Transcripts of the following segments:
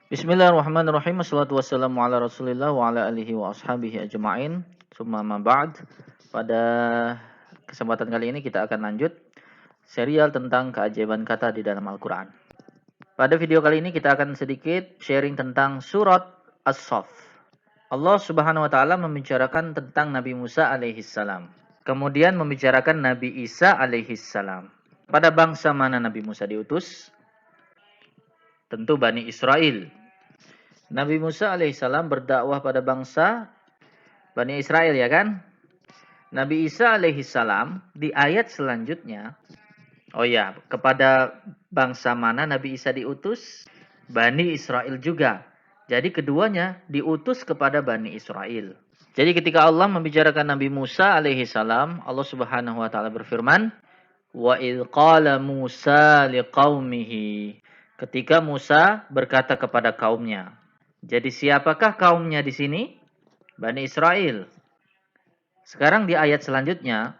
Bismillahirrahmanirrahim. Wassalatu wassalamu ala Rasulillah wa ala alihi wa ashabihi ajma'in. Summa ma ba'd. Pada kesempatan kali ini kita akan lanjut serial tentang keajaiban kata di dalam Al-Qur'an. Pada video kali ini kita akan sedikit sharing tentang surat As-Saff. Allah Subhanahu wa taala membicarakan tentang Nabi Musa alaihi salam. Kemudian membicarakan Nabi Isa alaihi salam. Pada bangsa mana Nabi Musa diutus? Tentu Bani Israel. Nabi Musa alaihissalam berdakwah pada bangsa Bani Israel, ya kan? Nabi Isa alaihissalam di ayat selanjutnya, kepada bangsa mana Nabi Isa diutus? Bani Israel juga. Jadi keduanya diutus kepada Bani Israel. Jadi ketika Allah membicarakan Nabi Musa alaihissalam, Allah Subhanahu wa taala berfirman, "Wa idz qala Musa liqaumihi." Ketika Musa berkata kepada kaumnya. Jadi siapakah kaumnya di sini? Bani Israel. Sekarang di ayat selanjutnya,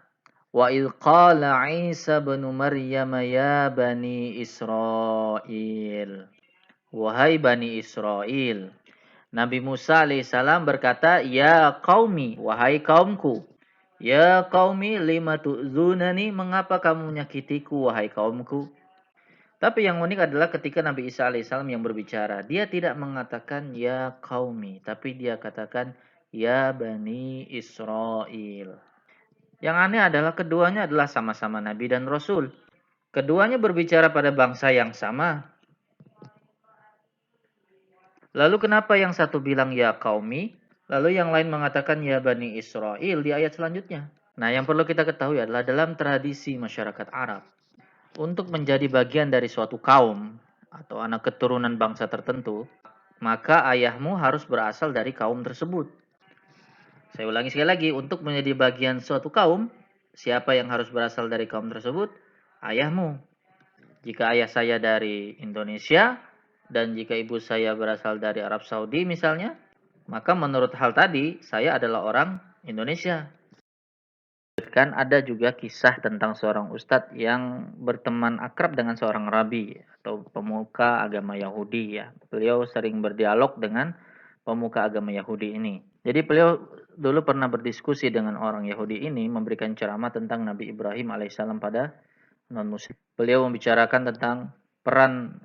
wa idz qala Isa bin Maryam ya bani Israel. Wahai Bani Israel. Nabi Musa alaihissalam berkata, ya qaumi, wahai kaumku. Ya qaumi lima tu'zunani, mengapa kamu menyakitiku wahai kaumku? Tapi yang unik adalah ketika Nabi Isa alaihissalam yang berbicara, dia tidak mengatakan ya qaumi, tapi dia katakan ya bani Israel. Yang aneh adalah keduanya adalah sama-sama Nabi dan Rasul. Keduanya berbicara pada bangsa yang sama. Lalu kenapa yang satu bilang ya qaumi, lalu yang lain mengatakan ya bani Israel di ayat selanjutnya? Nah, yang perlu kita ketahui adalah dalam tradisi masyarakat Arab, untuk menjadi bagian dari suatu kaum atau anak keturunan bangsa tertentu, maka ayahmu harus berasal dari kaum tersebut. Saya ulangi sekali lagi, untuk menjadi bagian suatu kaum, siapa yang harus berasal dari kaum tersebut? Ayahmu. Jika ayah saya dari Indonesia dan jika ibu saya berasal dari Arab Saudi misalnya, maka menurut hal tadi saya adalah orang Indonesia. Kan ada juga kisah tentang seorang ustadz yang berteman akrab dengan seorang rabi atau pemuka agama Yahudi, ya. Beliau sering berdialog dengan pemuka agama Yahudi ini. Jadi beliau dulu pernah berdiskusi dengan orang Yahudi ini, memberikan ceramah tentang Nabi Ibrahim alaihissalam pada non-muslim. Beliau membicarakan tentang peran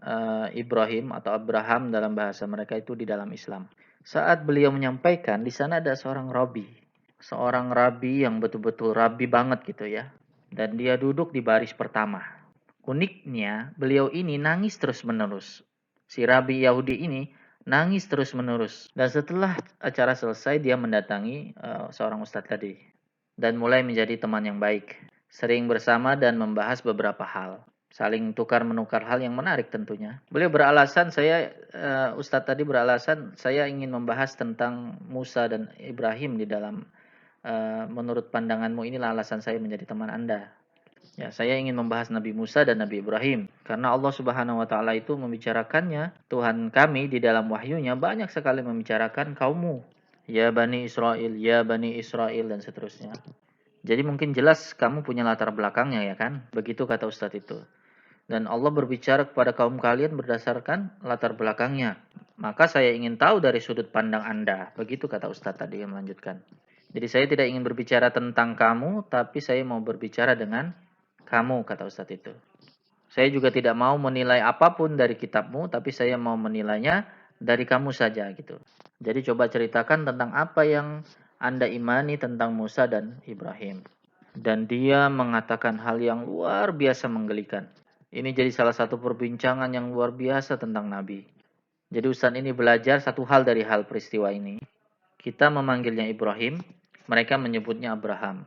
Ibrahim atau Abraham dalam bahasa mereka itu di dalam Islam. Saat beliau menyampaikan, di sana ada seorang rabi yang betul-betul rabi banget gitu ya. Dan dia duduk di baris pertama. Uniknya, beliau ini nangis terus-menerus. Si rabi Yahudi ini nangis terus-menerus. Dan setelah acara selesai, dia mendatangi seorang ustadz tadi. Dan mulai menjadi teman yang baik. Sering bersama dan membahas beberapa hal. Saling tukar-menukar hal yang menarik tentunya. Beliau beralasan, ustadz tadi beralasan, saya ingin membahas tentang Musa dan Ibrahim di dalam menurut pandanganmu inilah alasan saya menjadi teman Anda. Ya, saya ingin membahas Nabi Musa dan Nabi Ibrahim. Karena Allah Subhanahu wa taala itu membicarakannya, Tuhan kami di dalam wahyunya banyak sekali membicarakan kaummu. Ya Bani Israel, ya Bani Israel, dan seterusnya. Jadi mungkin jelas kamu punya latar belakangnya, ya kan? Begitu kata Ustadz itu. Dan Allah berbicara kepada kaum kalian berdasarkan latar belakangnya. Maka saya ingin tahu dari sudut pandang Anda. Begitu kata Ustadz tadi yang melanjutkan. Jadi saya tidak ingin berbicara tentang kamu, tapi saya mau berbicara dengan kamu, kata Ustadz itu. Saya juga tidak mau menilai apapun dari kitabmu, tapi saya mau menilainya dari kamu saja gitu. Jadi coba ceritakan tentang apa yang Anda imani tentang Musa dan Ibrahim. Dan dia mengatakan hal yang luar biasa menggelikan. Ini jadi salah satu perbincangan yang luar biasa tentang Nabi. Jadi Ustadz ini belajar satu hal dari hal peristiwa ini. Kita memanggilnya Ibrahim, mereka menyebutnya Abraham.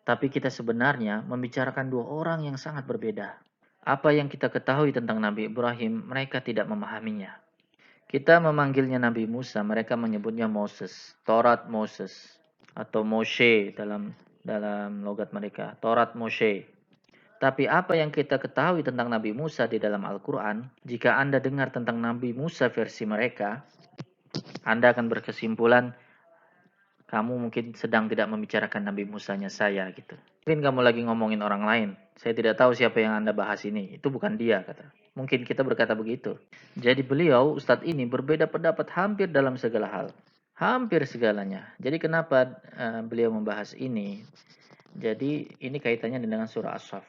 Tapi kita sebenarnya membicarakan dua orang yang sangat berbeda. Apa yang kita ketahui tentang Nabi Ibrahim, mereka tidak memahaminya. Kita memanggilnya Nabi Musa, mereka menyebutnya Moses, Taurat Moses, atau Moshe dalam logat mereka, Taurat Moshe. Tapi apa yang kita ketahui tentang Nabi Musa di dalam Al-Quran, jika Anda dengar tentang Nabi Musa versi mereka, Anda akan berkesimpulan Kamu mungkin sedang tidak membicarakan Nabi Musanya saya gitu. Mungkin kamu lagi ngomongin orang lain. Saya tidak tahu siapa yang Anda bahas ini. Itu bukan dia, kata. Mungkin kita berkata begitu. Jadi beliau, Ustadz ini berbeda pendapat hampir dalam segala hal. Hampir segalanya. Jadi kenapa beliau membahas ini? Jadi ini kaitannya dengan surah As-Saff.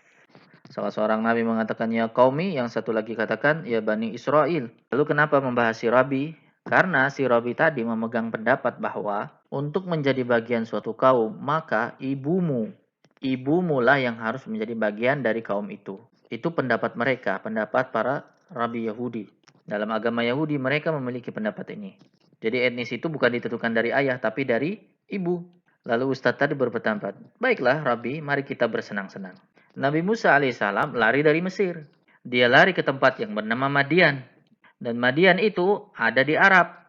Salah seorang nabi mengatakan ya qaumi, yang satu lagi katakan ya Bani Israel. Lalu kenapa membahas si Rabi? Karena si Rabi tadi memegang pendapat bahwa untuk menjadi bagian suatu kaum, maka ibumu lah yang harus menjadi bagian dari kaum itu. Itu pendapat mereka, pendapat para Rabi Yahudi. Dalam agama Yahudi mereka memiliki pendapat ini. Jadi etnis itu bukan ditentukan dari ayah, tapi dari ibu. Lalu Ustadz tadi berpendapat, baiklah Rabi, mari kita bersenang-senang. Nabi Musa alaihissalam lari dari Mesir. Dia lari ke tempat yang bernama Madian. Dan Madian itu ada di Arab.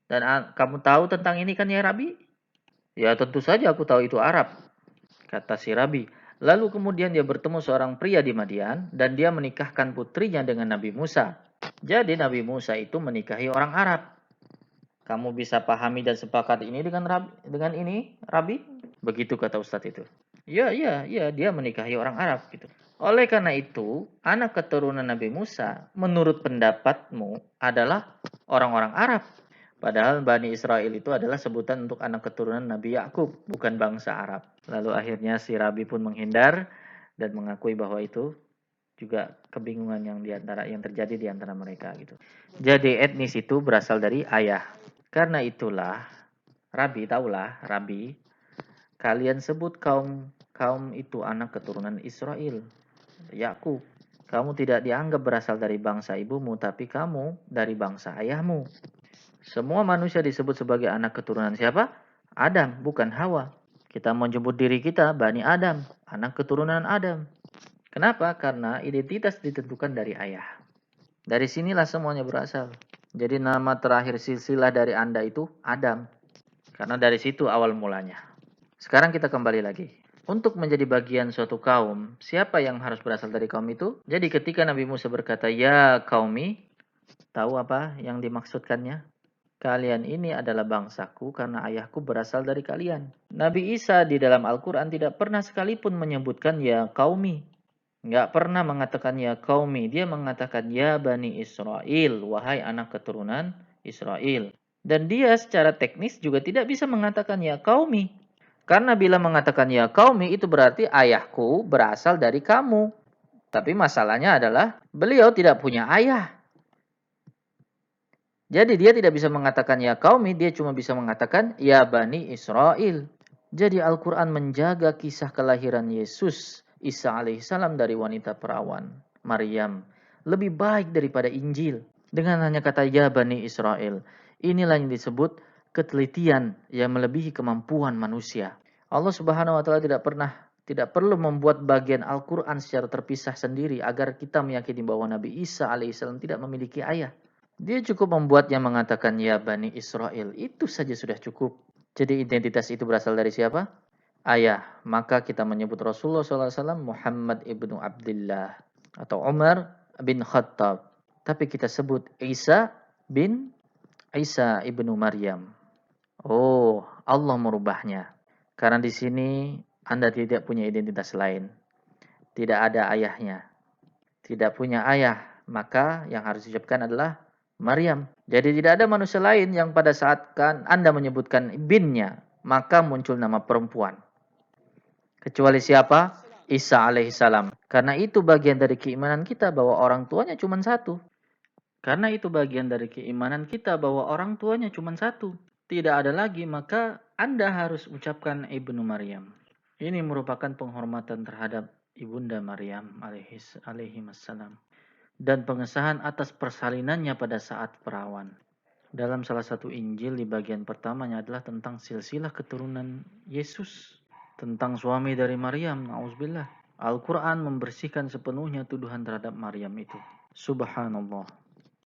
Dan kamu tahu tentang ini kan ya Rabi? Ya tentu saja aku tahu itu Arab, kata si Rabi. Lalu kemudian dia bertemu seorang pria di Madian dan dia menikahkan putrinya dengan Nabi Musa. Jadi Nabi Musa itu menikahi orang Arab. Kamu bisa pahami dan sepakat ini dengan Rabi? Begitu kata Ustadz itu. Ya, dia menikahi orang Arab gitu. Oleh karena itu, anak keturunan Nabi Musa menurut pendapatmu adalah orang-orang Arab. Padahal Bani Israel itu adalah sebutan untuk anak keturunan Nabi Yakub, bukan bangsa Arab. Lalu akhirnya si Rabi pun menghindar dan mengakui bahwa itu juga kebingungan yang terjadi di antara mereka gitu. Jadi etnis itu berasal dari ayah. Karena itulah Rabi, kalian sebut kaum itu anak keturunan Israel, Yakub. Kamu tidak dianggap berasal dari bangsa ibumu, tapi kamu dari bangsa ayahmu. Semua manusia disebut sebagai anak keturunan siapa? Adam, bukan Hawa. Kita menyebut diri kita Bani Adam, anak keturunan Adam. Kenapa? Karena identitas ditentukan dari ayah. Dari sinilah semuanya berasal. Jadi nama terakhir silsilah dari Anda itu Adam. Karena dari situ awal mulanya. Sekarang kita kembali lagi. Untuk menjadi bagian suatu kaum, siapa yang harus berasal dari kaum itu? Jadi ketika Nabi Musa berkata, ya kaumi, tahu apa yang dimaksudkannya? Kalian ini adalah bangsaku karena ayahku berasal dari kalian. Nabi Isa di dalam Al-Quran tidak pernah sekalipun menyebutkan ya kaumi. Nggak pernah mengatakan ya kaumi. Dia mengatakan ya Bani Israel, wahai anak keturunan Israel. Dan dia secara teknis juga tidak bisa mengatakan ya kaumi. Karena bila mengatakan ya kaumi itu berarti ayahku berasal dari kamu. Tapi masalahnya adalah beliau tidak punya ayah. Jadi dia tidak bisa mengatakan ya kaumi, dia cuma bisa mengatakan ya Bani Israel. Jadi Al-Quran menjaga kisah kelahiran Yesus, Isa alaihissalam dari wanita perawan, Maryam. Lebih baik daripada Injil. Dengan hanya kata ya Bani Israel. Inilah yang disebut ketelitian yang melebihi kemampuan manusia. Allah Subhanahu wa taala tidak perlu membuat bagian Al-Quran secara terpisah sendiri agar kita meyakini bahwa Nabi Isa alaihissalam tidak memiliki ayah. Dia cukup membuatnya mengatakan ya Bani Israel. Itu saja sudah cukup. Jadi identitas itu berasal dari siapa? Ayah. Maka kita menyebut Rasulullah SAW Muhammad ibnu Abdullah. Atau Umar bin Khattab. Tapi kita sebut Isa ibnu Maryam. Oh, Allah merubahnya. Karena di sini Anda tidak punya identitas lain. Tidak ada ayahnya. Tidak punya ayah. Maka yang harus diucapkan adalah Maryam. Jadi tidak ada manusia lain yang pada saat kan Anda menyebutkan binnya, maka muncul nama perempuan. Kecuali siapa? Isa alaihissalam. Karena itu bagian dari keimanan kita bahwa orang tuanya cuma satu. Karena itu bagian dari keimanan kita bahwa orang tuanya cuma satu. Tidak ada lagi, maka Anda harus ucapkan Ibnu Maryam. Ini merupakan penghormatan terhadap Ibunda Maryam alaihissalam. Dan pengesahan atas persalinannya pada saat perawan. Dalam salah satu Injil di bagian pertamanya adalah tentang silsilah keturunan Yesus. Tentang suami dari Maryam, na'udzubillah. Al-Quran membersihkan sepenuhnya tuduhan terhadap Maryam itu. Subhanallah.